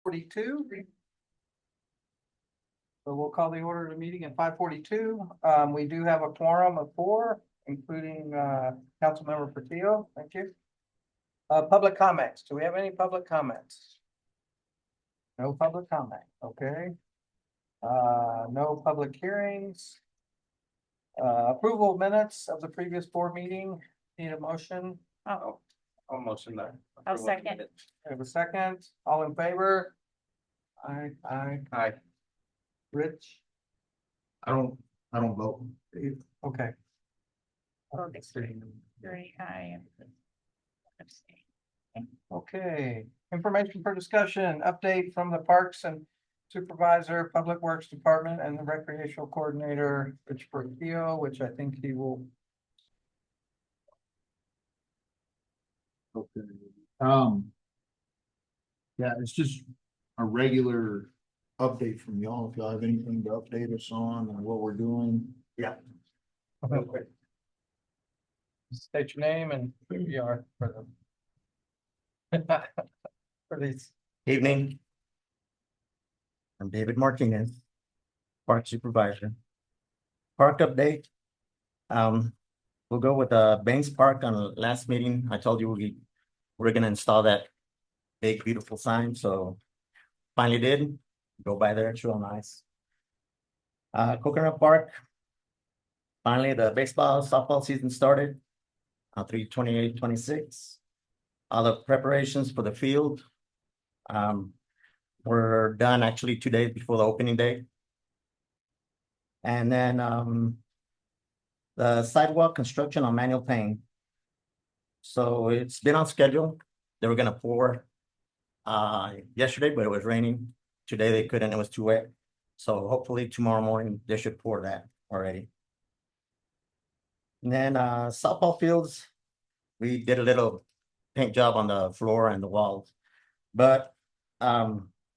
42. So we'll call the order of the meeting at 5:42. We do have a quorum of 4, including Councilmember Portillo. Thank you. Public comments. Do we have any public comments? No public comment. Okay. No public hearings. Approval of minutes of the previous board meeting. Need a motion? I'll motion that. I'll second. I have a second. All in favor? Aye. Aye. Rich? I don't vote. Okay. Both Three, I abstain. Okay, information for discussion, update from the Parks and Supervisor, Public Works Department and the Recreational Coordinator, Rich Portillo, which I think he will. Okay. Yeah, it's just a regular update from y'all. If y'all have anything to update us on and what we're doing. Yeah. Okay. State your name and who you are for them. For these. Evening. I'm David Martinez, Park Supervisor. Park update. We'll go with Baines Park. On the last meeting, I told you we're gonna install that big beautiful sign, so finally did. Go by there, it's real nice. Coconut Park. Finally, the baseball, softball season started on 3/28/26. All the preparations for the field were done actually 2 days before the opening day. And then the sidewalk construction on Manual Payne. So it's been on schedule. They were gonna pour yesterday, but it was raining. Today they couldn't, it was too wet. So hopefully tomorrow morning they should pour that already. And then softball fields, we did a little paint job on the floor and the walls. But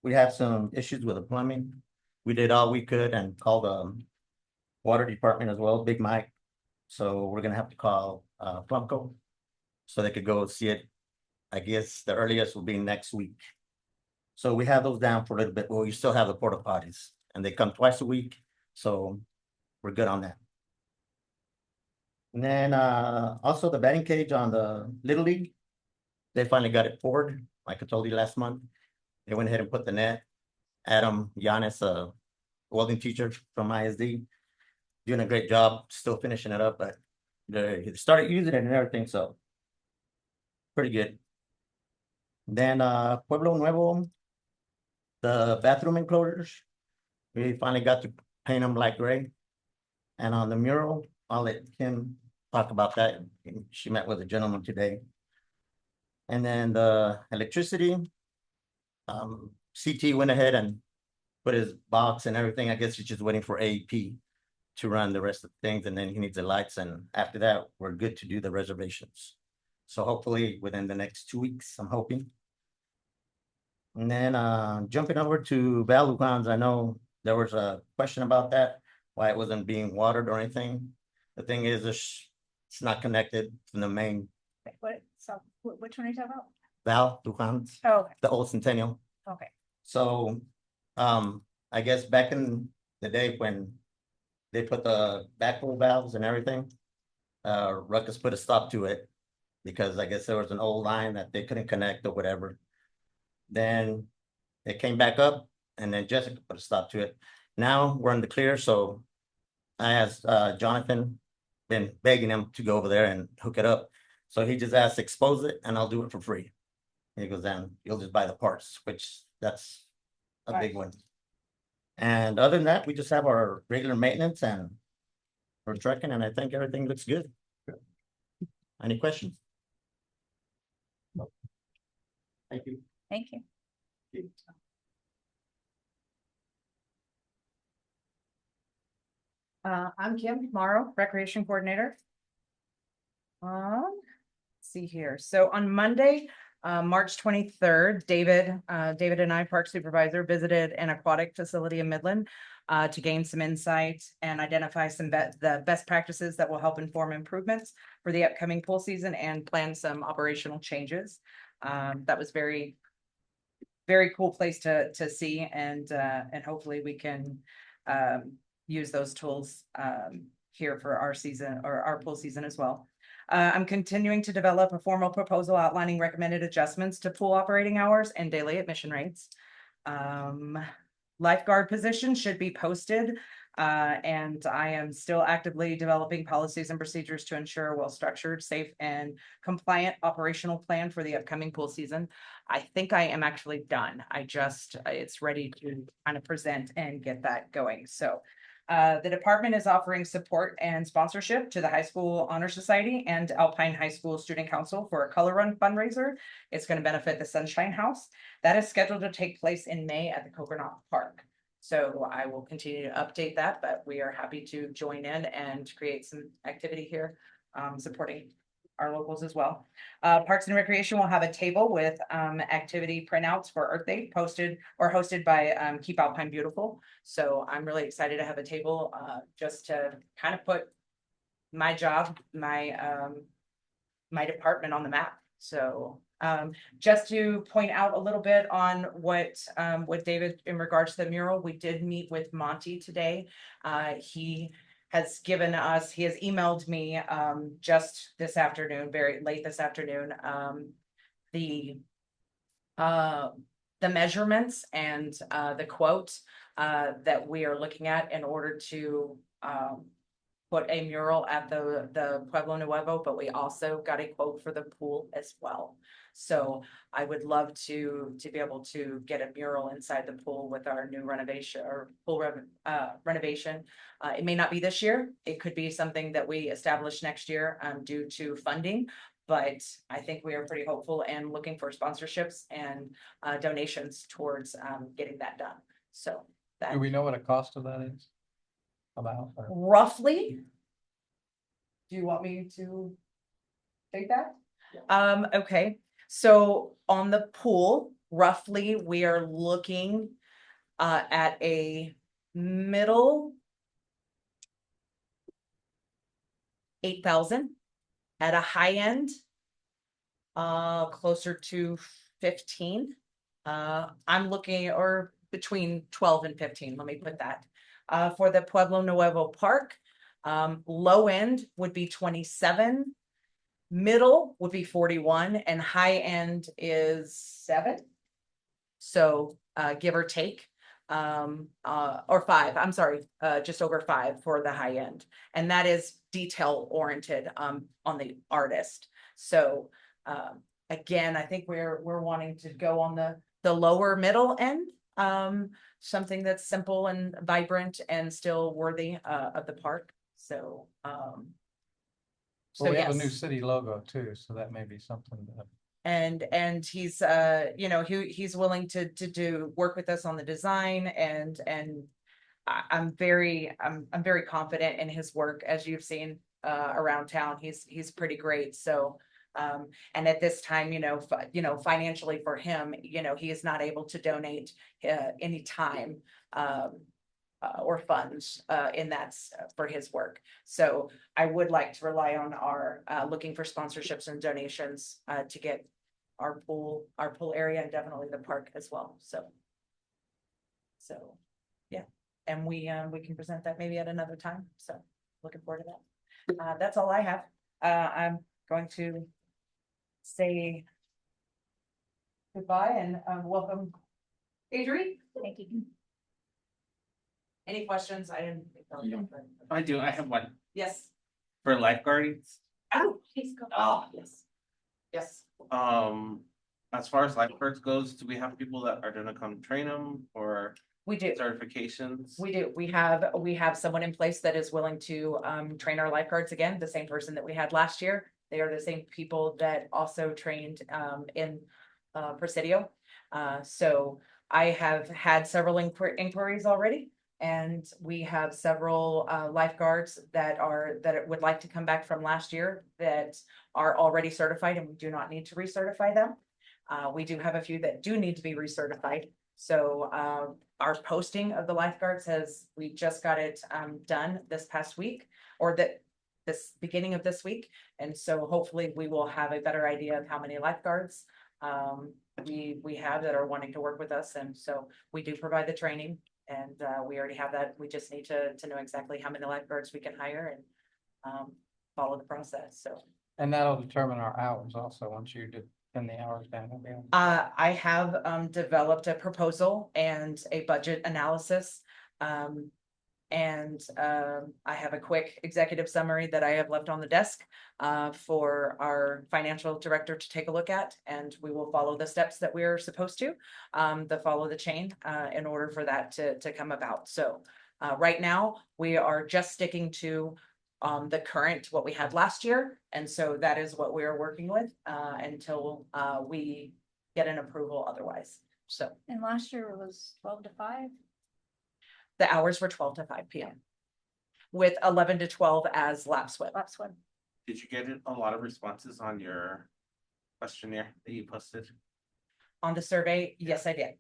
we have some issues with the plumbing. We did all we could and called the water department as well, Big Mike. So we're gonna have to call Plumco so they could go see it. I guess the earliest will be next week. So we have those down for a little bit. Well, you still have the porta potties and they come twice a week. So we're good on that. And then also the batting cage on the Little League. They finally got it poured, like I told you last month. They went ahead and put the net. Adam Giannis, a welding teacher from ISD, doing a great job, still finishing it up, but they started using it and everything, so pretty good. Then Pueblo Nuevo, the bathroom enclosures, we finally got to paint them light gray. And on the mural, I'll let Kim talk about that. She met with a gentleman today. And then the electricity, CT went ahead and put his box and everything. I guess he's just waiting for AEP to run the rest of the things, and then he needs the lights. And after that, we're good to do the reservations. So hopefully within the next 2 weeks, I'm hoping. And then jumping over to Val Lujans, I know there was a question about that, why it wasn't being watered or anything. The thing is, it's not connected from the main. Which one are you talking about? Val Lujans, Oh, the old Centennial. okay. So I guess back in the day when they put the backflow valves and everything, Ruckus put a stop to it because I guess there was an old line that they couldn't connect or whatever. Then it came back up and then Jessica put a stop to it. Now we're in the clear, so I asked Jonathan, been begging him to go over there and hook it up. So he just asked to expose it and I'll do it for free. He goes, then you'll just buy the parts, which that's a big one. And other than that, we just have our regular maintenance and we're trucking, and I think everything looks good. Any questions? Thank you. Thank you. I'm Kim Morrow, Recreation Coordinator. Let's see here. So on Monday, March 23rd, David and I, Park Supervisor, visited an aquatic facility in Midland to gain some insight and identify some the best practices that will help inform improvements for the upcoming pool season and plan some operational changes. That was very very cool place to see and hopefully we can use those tools here for our season or our pool season as well. I'm continuing to develop a formal proposal outlining recommended adjustments to pool operating hours and daily admission rates. Lifeguard position should be posted. And I am still actively developing policies and procedures to ensure a well-structured, safe, and compliant operational plan for the upcoming pool season. I think I am actually done. It's ready to kind of present and get that going. So the department is offering support and sponsorship to the High School Honor Society and Alpine High School Student Council for a color run fundraiser. It's going to benefit the Sunshine House. That is scheduled to take place in May at the Coconut Park. So I will continue to update that, but we are happy to join in and create some activity here, supporting our locals as well. Parks and Recreation will have a table with activity printouts for Earth Day posted or hosted by Keep Alpine Beautiful. So I'm really excited to have a table just to kind of put my job, my department on the map. So just to point out a little bit on what David in regards to the mural, we did meet with Monty today. He has emailed me just this afternoon, very late this afternoon, the measurements and the quote that we are looking at in order to put a mural at the Pueblo Nuevo, but we also got a quote for the pool as well. So I would love to be able to get a mural inside the pool with our new renovation or pool renovation. It may not be this year. It could be something that we establish next year due to funding. But I think we are pretty hopeful and looking for sponsorships and donations towards getting that done. So that Do we know what a cost of that is? About? roughly. Do you want me to take that? Okay. So on the pool, roughly, we are looking at a middle 8,000, at a high end closer to 15. I'm looking or between 12 and 15. Let me put that. For the Pueblo Nuevo Park, low end would be 27. Middle would be 41 and high end is 7. So give or take or 5. I'm sorry, just over 5 for the high end. And that is detail oriented on the artist. So again, I think we're wanting to go on the lower middle end. Something that's simple and vibrant and still worthy of the park. So Well, we have a new yes. city logo too, so that may be something that. And he's he's willing to work with us on the design and I'm very confident in his work, as you've seen around town. He's pretty great. So and at this time, financially for him, he is not able to donate any time or funds in that for his work. So I would like to rely on our looking for sponsorships and donations to get our pool area and definitely the park as well. So yeah, and we can present that maybe at another time. So looking forward to that. That's all I have. I'm going to say goodbye and welcome Adrienne. Thank you. Any questions? I didn't. I do, I have one Yes. for lifeguards. Oh, please go. Oh, yes. Yes. As far as lifeguards goes, do we have people that are gonna come train them or We do. certifications? We do. We have someone in place that is willing to train our lifeguards again, the same person that we had last year. They are the same people that also trained in Presidio. So I have had several inquiries already. And we have several lifeguards that would like to come back from last year that are already certified, and we do not need to recertify them. We do have a few that do need to be recertified. So our posting of the lifeguards we just got it done this past week, or this beginning of this week. And so hopefully we will have a better idea of how many lifeguards we have that are wanting to work with us, and so we do provide the training. And we already have that. We just need to know exactly how many lifeguards we can hire and follow the process, so. And that'll determine our hours also, once you pin the hours down. we'll be able- I have developed a proposal and a budget analysis. I have a quick executive summary that I have left on the desk for our financial director to take a look at, and we will follow the steps that we're supposed to follow the chain in order for that to come about. So right now, we are just sticking to the current, what we had last year, and so that is what we are working with until we get an approval otherwise. So And last year it was 12 to 5. the hours were 12 to 5 p.m. with 11 to 12 as lap swim. Last one. Did you get a lot of responses on your questionnaire that you posted? On the survey, yes, I did.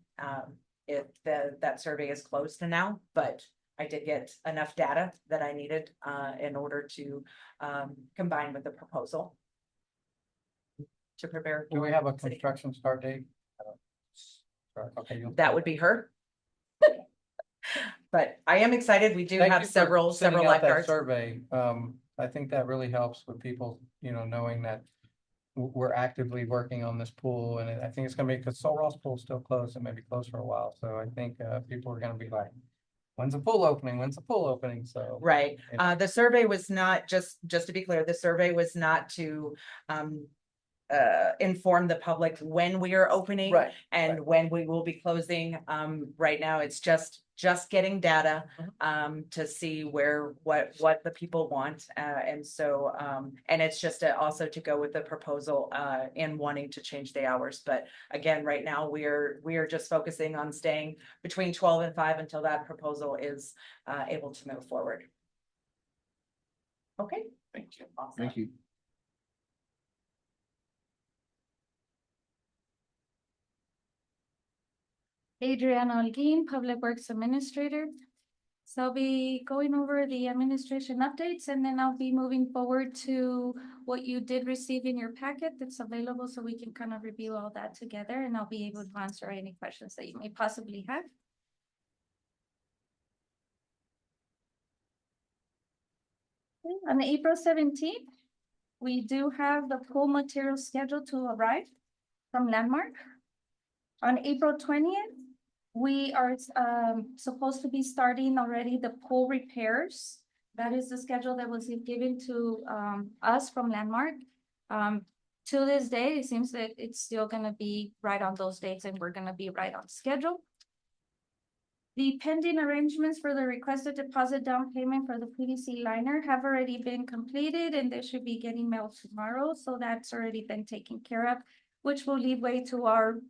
That survey is closed now, but I did get enough data that I needed in order to combine with the proposal to prepare. Do we for have a city. construction start date? Okay. That would be her. But I am excited. We do Thank have you for several sending out that lifeguards. Survey, I think that really helps with people, knowing that we're actively working on this pool, and I think it's gonna be, because Sol Ross pool's still closed, and maybe closed for a while, so I think, people are gonna be like, when's the pool opening? When's the pool opening? So. Right. Yeah. The survey was not, just to be clear, the survey was not to inform the public when we are opening. Right. And right. when we will be closing. Right now, it's just getting data to see what the people want. And so and it's just also to go with the proposal in wanting to change the hours. But again, right now, we are just focusing on staying between 12 and 5 until that proposal is able to move forward. Okay. Thank you. Awesome. Thank you. Adriana Holguin, Public Works Administrator. So I'll be going over the administration updates, and then I'll be moving forward to what you did receive in your packet that's available, so we can kind of review all that together, and I'll be able to answer any questions that you may possibly have. On April 17th, we do have the pool material scheduled to arrive from Landmark. On April 20th, we are supposed to be starting already the pool repairs. That is the schedule that was given to us from Landmark. To this day, it seems that it's still gonna be right on those dates, and we're gonna be right on schedule. The pending arrangements for the requested deposit down payment for the PVC liner have already been completed, and they should be getting mailed tomorrow. So that's already been taken care of, which will leave way to our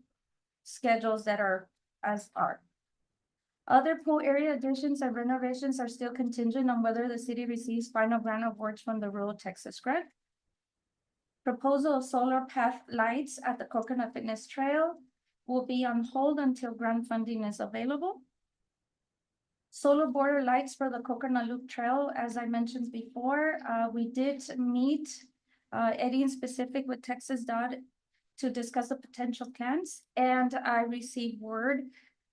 schedules that are as are. Other pool area additions and renovations are still contingent on whether the city receives final grant awards from the Rural Texas Grant. Proposal of solar path lights at the Coconut Fitness Trail will be on hold until grant funding is available. Solar border lights for the Coconut Loop Trail, as I mentioned before, we did meet Eddie in specific with Texas DOT to discuss the potential plans, and I received word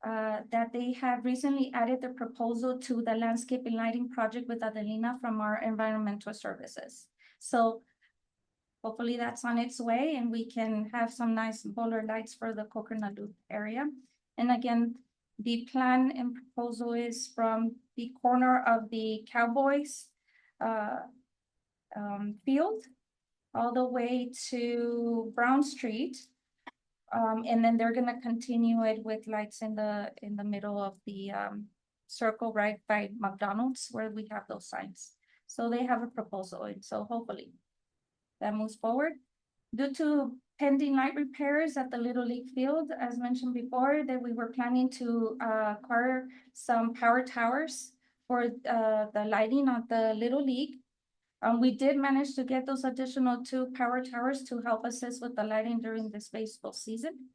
that they have recently added the proposal to the landscape and lighting project with Adelina from our environmental services. So hopefully that's on its way, and we can have some nice solar lights for the Coconut Loop area. And again, the plan and proposal is from the corner of the Cowboys field all the way to Brown Street. And then they're gonna continue it with lights in the middle of the circle right by McDonald's where we have those signs. So they have a proposal, and so hopefully that moves forward. Due to pending light repairs at the Little League field, as mentioned before, that we were planning to acquire some power towers for the lighting of the Little League. We did manage to get those additional 2 power towers to help assist with the lighting during this baseball season.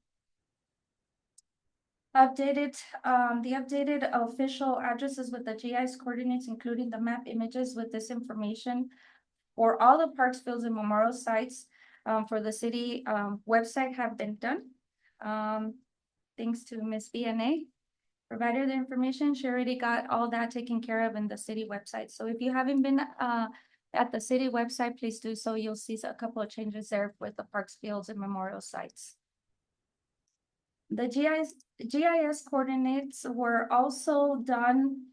The updated official addresses with the GIS coordinates, including the map images with this information for all the parks, fields, and memorial sites for the city website have been done. Thanks to Miss BNA. Provided the information, she already got all that taken care of in the city website. So if you haven't been at the city website, please do so. You'll see a couple of changes there with the parks, fields, and memorial sites. The GIS coordinates were also done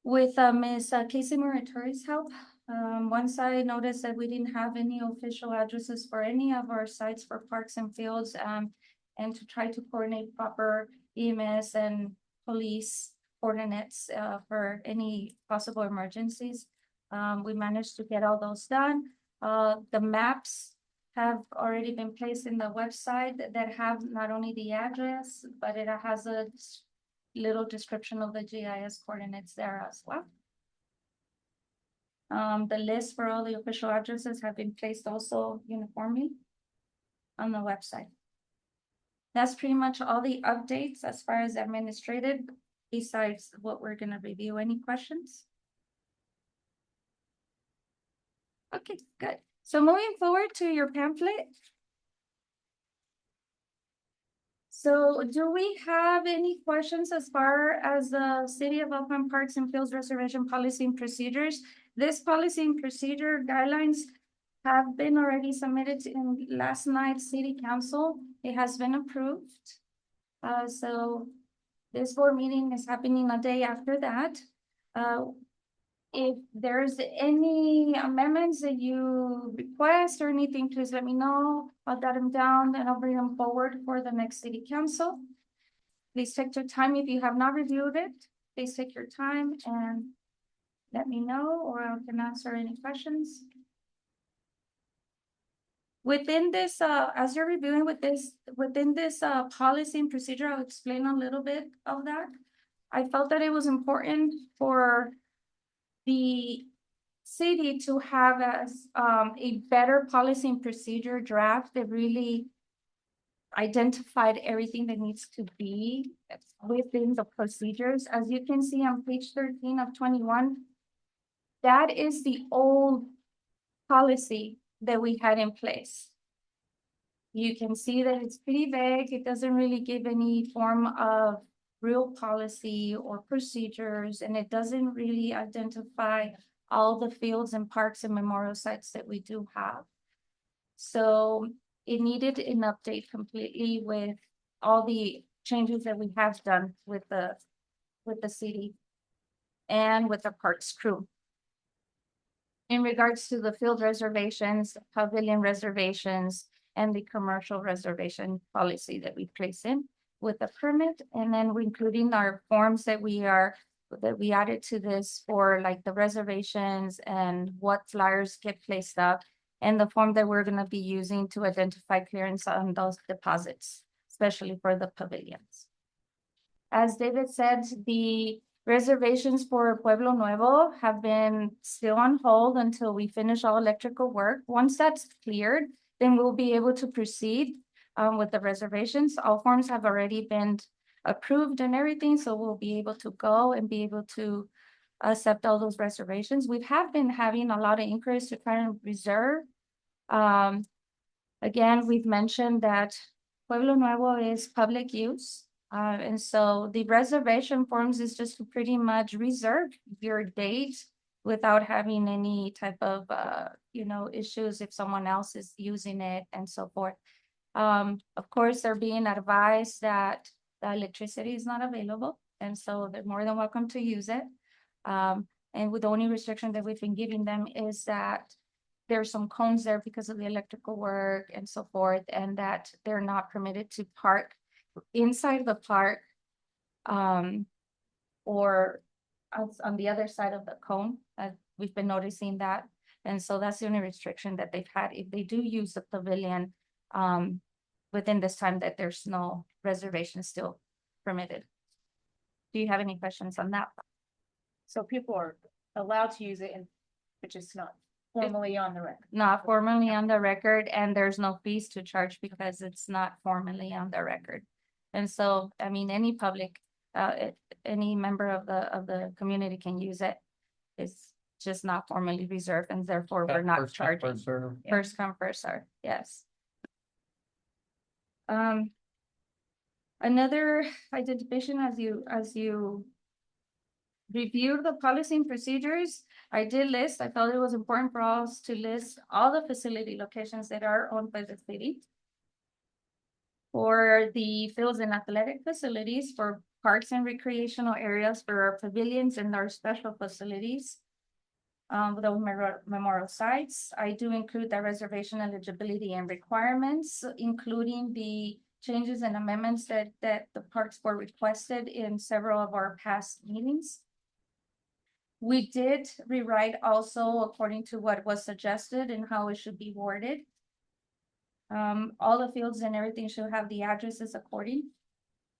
with Ms. Casey Muratori's help. Once I noticed that we didn't have any official addresses for any of our sites for parks and fields, and to try to coordinate proper EMS and police coordinates for any possible emergencies. We managed to get all those done. The maps have already been placed in the website that have not only the address, but it has a little description of the GIS coordinates there as well. The list for all the official addresses have been placed also uniformly on the website. That's pretty much all the updates as far as administrative, besides what we're gonna review. Any questions? Okay, good. So moving forward to your pamphlet. So do we have any questions as far as the City of Oakland Parks and Fields Reservation Policy and Procedures? This policy and procedure guidelines have been already submitted in last night's city council. It has been approved. So this board meeting is happening a day after that. If there's any amendments that you request or anything, please let me know. I'll jot them down and I'll bring them forward for the next city council. Please take your time. If you have not reviewed it, please take your time and let me know, or I can answer any questions. Within this, as you're reviewing within this policy and procedure, I'll explain a little bit of that. I felt that it was important for the city to have a better policy and procedure draft that really identified everything that needs to be within the procedures. As you can see on page 13 of 21, that is the old policy that we had in place. You can see that it's pretty vague. It doesn't really give any form of real policy or procedures, and it doesn't really identify all the fields and parks and memorial sites that we do have. So it needed an update completely with all the changes that we have done with the city and with the parks crew. In regards to the field reservations, pavilion reservations, and the commercial reservation policy that we place in with the permit, and then we including our forms that we added to this for like the reservations and what flyers get placed up, and the form that we're going to be using to identify clearance on those deposits, especially for the pavilions. As David said, the reservations for Pueblo Nuevo have been still on hold until we finish all electrical work. Once that's cleared, then we'll be able to proceed with the reservations. All forms have already been approved and everything, so we'll be able to go and be able to accept all those reservations. We have been having a lot of inquiries to try and reserve. Again, we've mentioned that Pueblo Nuevo is public use. And so the reservation forms is just to pretty much reserve your date without having any type of, issues if someone else is using it and so forth. Of course, they're being advised that the electricity is not available, and so they're more than welcome to use it. And with the only restriction that we've been giving them is that there's some cones there because of the electrical work and so forth, and that they're not permitted to park inside the park or on the other side of the cone. We've been noticing that. And so that's the only restriction that they've had. If they do use the pavilion within this time, that there's no reservation still permitted. Do you have any questions on that? So people are allowed to use it, and but just not formally on the record. Not formally on the record, and there's no fees to charge because it's not formally on the record. And so, I mean, any public, any member of the community can use it. It's just not formally reserved, and therefore we're not First come, charging. first serve. Yeah. First come, first served, yes. Another identification as you review the policy and procedures, I did list, I felt it was important for us to list all the facility locations that are owned by the city. For the fields and athletic facilities, for parks and recreational areas, for our pavilions and our special facilities. The memorial sites, I do include the reservation eligibility and requirements, including the changes and amendments that the Parks Board requested in several of our past meetings. We did rewrite also according to what was suggested and how it should be worded. All the fields and everything should have the addresses according.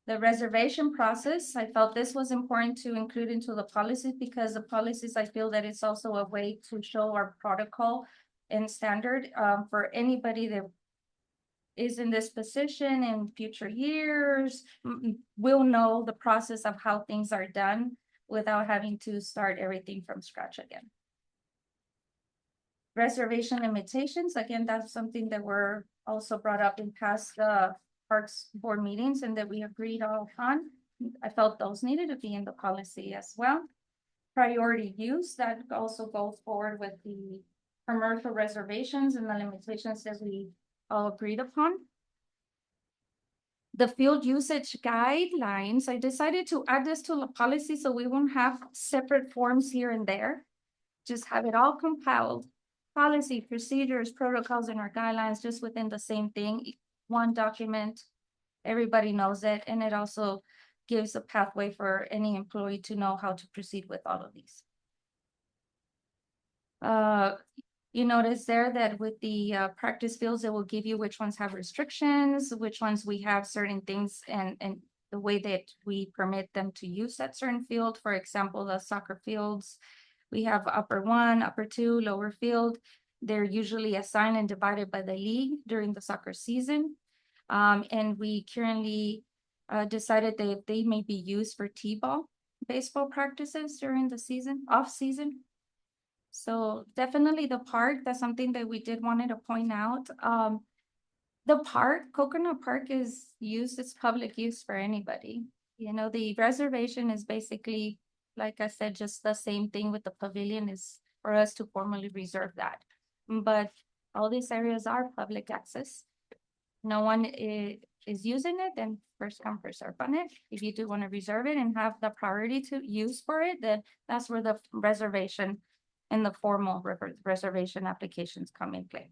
The reservation process, I felt this was important to include into the policies because the policies, I feel that it's also a way to show our protocol and standard for anybody that is in this position in future years, will know the process of how things are done without having to start everything from scratch again. Reservation limitations, again, that's something that were also brought up in past Parks Board meetings and that we agreed all on. I felt those needed to be in the policy as well. Priority use, that also goes forward with the commercial reservations and the limitations that we all agreed upon. The field usage guidelines, I decided to add this to the policy so we won't have separate forms here and there. Just have it all compiled. Policy, procedures, protocols, and our guidelines just within the same thing, one document. Everybody knows it, and it also gives a pathway for any employee to know how to proceed with all of these. You notice there that with the practice fields, it will give you which ones have restrictions, which ones we have certain things and the way that we permit them to use that certain field. For example, the soccer fields, we have upper 1, upper 2, lower field. They're usually assigned and divided by the league during the soccer season. And we currently decided that they may be used for T-ball baseball practices during the season, off season. So definitely the park, that's something that we did wanted to point out. The park, Coconut Park is used as public use for anybody. You know, the reservation is basically, like I said, just the same thing with the pavilion is for us to formally reserve that. But all these areas are public access. No one is using it, then first come, first serve on it. If you do want to reserve it and have the priority to use for it, then that's where the reservation and the formal reservation applications come in play.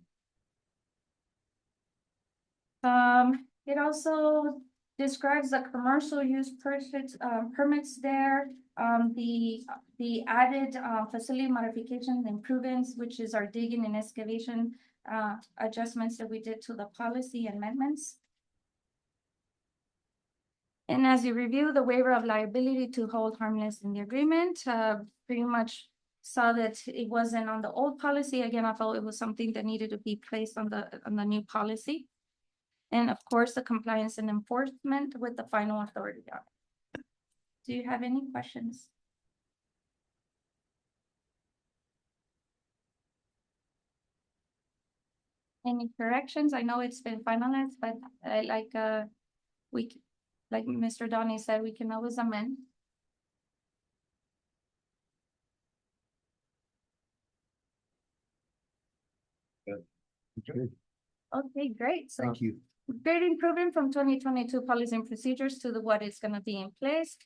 It also describes the commercial use permits there. The added facility modifications and improvements, which is our digging and excavation adjustments that we did to the policy amendments. And as you review the waiver of liability to hold harmless in the agreement, pretty much saw that it wasn't on the old policy. Again, I felt it was something that needed to be placed on the new policy. And of course, the compliance and enforcement with the final authority on it. Do you have any questions? Any corrections? I know it's been finalized, but like Mr. Donnie said, we can always amend. Okay, great. So Thank you. great improvement from 2022 policy and procedures to what is gonna be in place.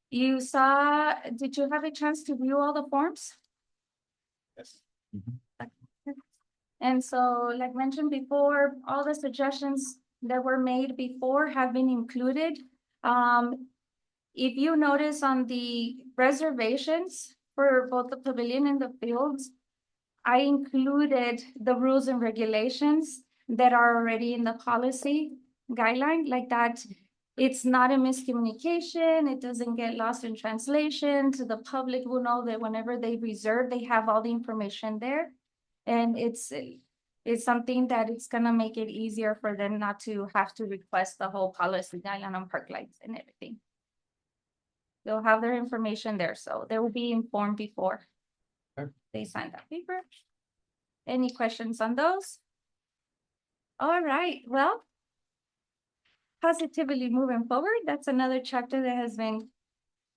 You saw, did you have a chance to view all the forms? Yes. And so, like mentioned before, all the suggestions that were made before have been included. If you notice on the reservations for both the pavilion and the fields, I included the rules and regulations that are already in the policy guideline, like that. It's not a miscommunication. It doesn't get lost in translation. So the public will know that whenever they reserve, they have all the information there. And it's something that it's gonna make it easier for them not to have to request the whole policy guideline on park lights and everything. They'll have their information there, so they will be informed before. Okay. They signed that paper. Any questions on those? All right, well. Positively moving forward, that's another chapter that has been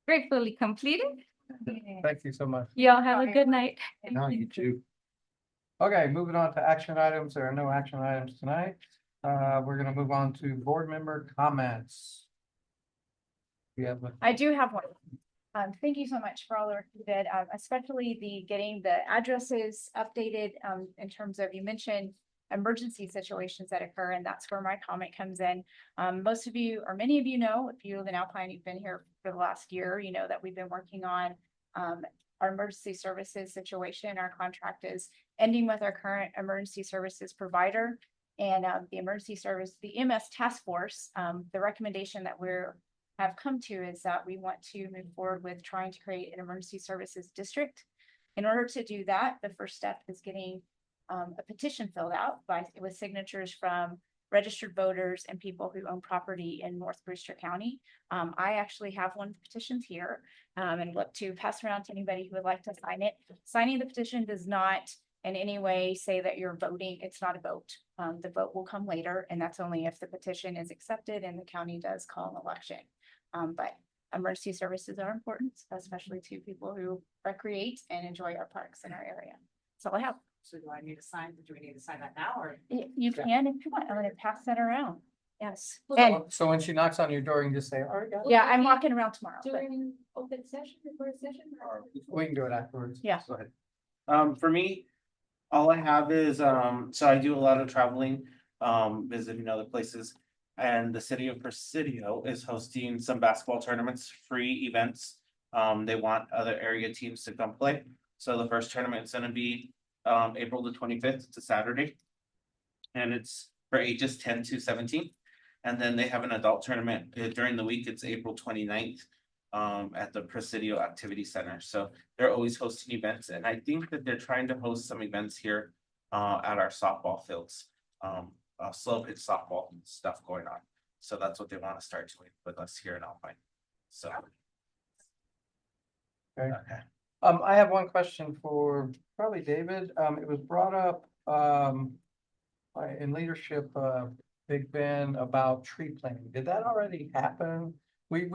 gratefully completed. Thank you so much. Y'all have a good night. No, you too. Okay, moving on to action items. There are no action items tonight. We're gonna move on to board member comments. We have a I do have one. Thank you so much for all the work you did, especially the getting the addresses updated, in terms of, you mentioned emergency situations that occur, and that's where my comment comes in. Most of you, or many of you know, if you live in Alpine, you've been here for the last year, you know that we've been working on, our emergency services situation. Our contract is ending with our current emergency services provider. And, the emergency service, the EMS task force, the recommendation that have come to is that we want to move forward with trying to create an emergency services district. In order to do that, the first step is getting a petition filled out with signatures from registered voters and people who own property in North Brewster County. I actually have one petition here, and look to pass around to anybody who would like to sign it. Signing the petition does not in any way say that you're voting. It's not a vote. The vote will come later, and that's only if the petition is accepted and the county does call an election. But emergency services are important, especially to people who recreate and enjoy our parks in our area. That's all I have. So do I need to sign, do we need to sign that now or? You can if you want. I'm gonna pass that around. Yes. And So when she knocks on your door, you can just say, all right, guys. yeah, I'm walking around tomorrow. but- During open session, recorded session? We can do it afterwards. Yeah. Go ahead. For me, all I have is, so I do a lot of traveling, visiting other places. And the city of Presidio is hosting some basketball tournaments, free events. They want other area teams to come play. So the first tournament is gonna be, April the 25th, it's a Saturday. And it's for ages 10 to 17. And then they have an adult tournament during the week, it's April 29th. At the Presidio Activity Center, so they're always hosting events, and I think that they're trying to host some events here at our softball fields. Slow pitch softball stuff going on, so that's what they want to start doing with us here in Alpine. So. Okay. I have one question for probably David. It was brought up, in leadership, Big Ben about tree planting. Did that already happen? We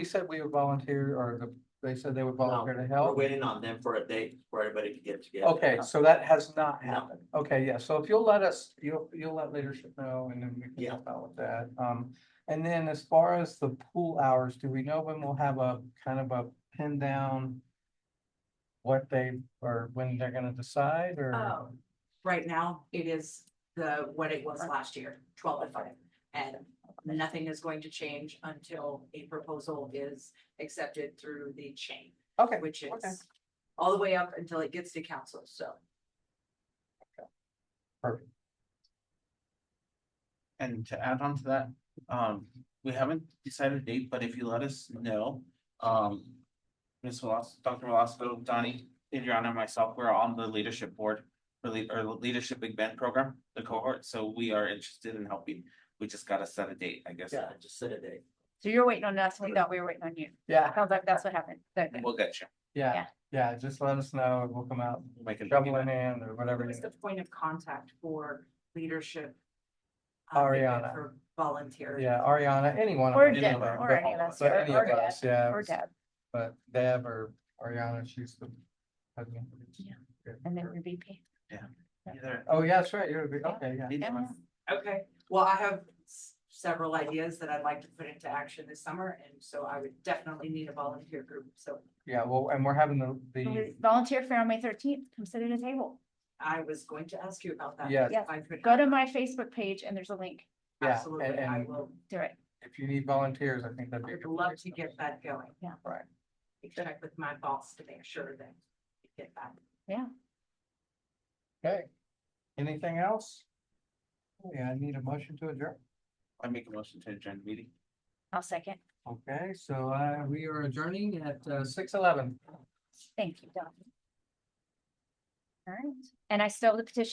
said we would volunteer, or they said they would volunteer to We're help. waiting on them for a date for everybody to get together. Okay, so that has not No. happened. Okay, yeah, so if you'll let us, you'll let leadership know, and then we can Yeah. help out with that. And then as far as the pool hours, do we know when we'll have a kind of a pin down? What when they're gonna decide, or? Right now, it is what it was last year, 12 to 5. And nothing is going to change until a proposal is accepted through the chain, Okay, which okay. is all the way up until it gets to council, so. Perfect. And to add on to that, we haven't decided a date, but if you let us know, Ms. Velasco, Dr. Velasco, Donnie, Adriana, and myself, we're on the leadership board for Leadership Big Ben program, the cohort, so we are interested in helping. We just gotta set a date, I guess. Yeah, just set a date. So you're waiting on us. We thought we were waiting on you. Yeah, Sounds like that's what happened. Okay. We'll get you. yeah, just let us know, and we'll come out, We'll make it. shovel in hand, or whatever. Who's the point of contact for leadership? Ariana. For volunteers. Yeah, Ariana, anyone. Or of us, Deb, anyone, or but- any of us, but or any of Deb, us, yeah, or Deb, but Deb or Ariana, she's the. president. Yeah. Good. and then your VP. Either. Oh, yeah, that's right, you're, okay, yeah. Yeah. Okay, well, I have several ideas that I'd like to put into action this summer, and so I would definitely need a volunteer group, so Yeah, well, and we're having the, Volunteer fair on May 13th. Come sit at a table. I was going to ask you about that. Yes. Yes. I could. Go to my Facebook page and there's a link. yeah, Absolutely, I and will, Do it. if you need volunteers, I think that'd be. a I'd good love place to get that going. Yeah. Right, Check with my boss to make sure that we get that. Yeah. okay. Anything else? Yeah, I need a motion to adjourn. I make a motion to adjourn the meeting. I'll second. Okay, so we are adjourning at 6:11. Thank you, Don. All right. And I still have the petition